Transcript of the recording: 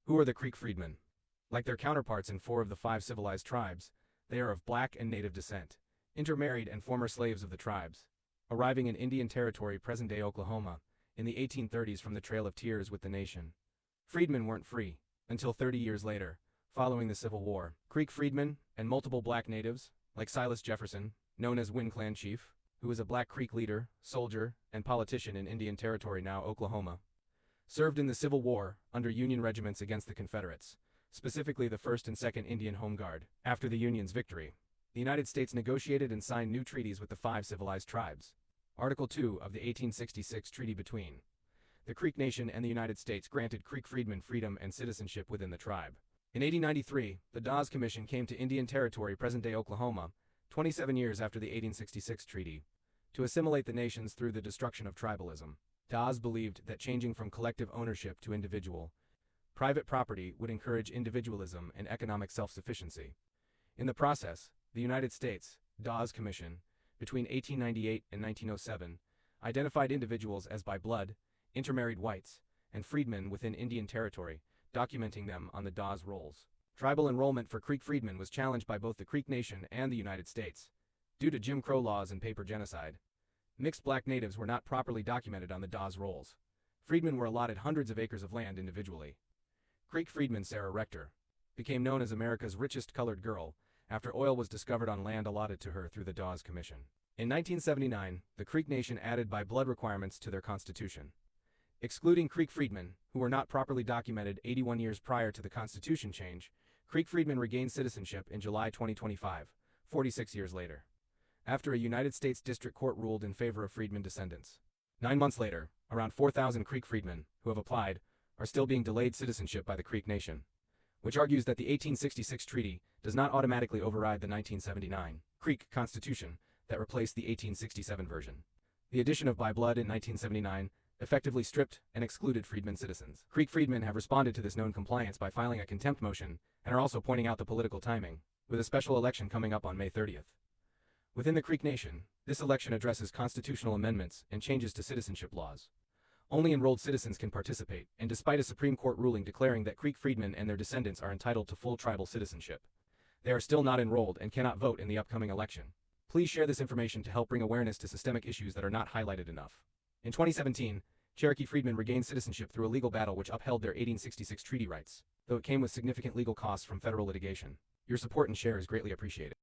Who are the Creek Freedmen? Like their counterparts in 4 of the 5 civilized tribes, they are of black and native descent, intermarried and former slaves of the tribes, arriving in Indian Territory, present-day Oklahoma, in the 1830s from the Trail of Tears with the nation. Freedmen weren't free until 30 years later, following the Civil War. Creek freedmen and multiple black natives, like Silas Jefferson, known as Wind Clan Chief, who was a Black Creek leader, soldier, and politician in Indian Territory, now Oklahoma, served in the Civil War under Union regiments against the Confederates, specifically the 1st and 2nd Indian Home Guard. After the Union's victory, the United States negotiated and signed new treaties with the 5 civilized tribes. Article 2 of the 1866 treaty between the Creek Nation and the United States granted Creek freedmen freedom and citizenship within the tribe. In 1893, the Dawes Commission came to Indian Territory, present-day Oklahoma, 27 years after the 1866 treaty, to assimilate the nations through the destruction of tribalism. Dawes believed that changing from collective ownership to individual, private property would encourage individualism and economic self-sufficiency. In the process, the United States Dawes Commission, between 1898 and 1907, identified individuals as by blood, intermarried whites, and freedmen within Indian Territory, documenting them on the Dawes rolls. Tribal enrollment for Creek freedmen was challenged by both the Creek Nation and the United States, due to Jim Crow laws and paper genocide. Mixed black natives were not properly documented on the Dawes rolls. Freedmen were allotted hundreds of acres of land individually. Creek freedman Sarah Rector became known as America's richest colored girl after oil was discovered on land allotted to her through the Dawes Commission. In 1979, the Creek Nation added by blood requirements to their constitution. Excluding Creek freedmen, who were not properly documented 81 years prior to the constitution change, Creek freedmen regained citizenship in July 2025, 46 years later, after a United States District Court ruled in favor of freedmen descendants. 9 months later, around 4,000 Creek freedmen, who have applied, are still being delayed citizenship by the Creek Nation, which argues that the 1866 treaty does not automatically override the 1979 Creek Constitution that replaced the 1867 version. The addition of by blood in 1979 effectively stripped and excluded freedmen citizens. Creek freedmen have responded to this known compliance by filing a contempt motion and are also pointing out the political timing, with a special election coming up on May 30th. Within the Creek Nation, this election addresses constitutional amendments and changes to citizenship laws. Only enrolled citizens can participate, and despite a Supreme Court ruling declaring that Creek freedmen and their descendants are entitled to full tribal citizenship, they are still not enrolled and cannot vote in the upcoming election. Please share this information to help bring awareness to systemic issues that are not highlighted enough. In 2017, Cherokee freedmen regained citizenship through a legal battle which upheld their 1866 treaty rights, though it came with significant legal costs from federal litigation. Your support and share is greatly appreciated.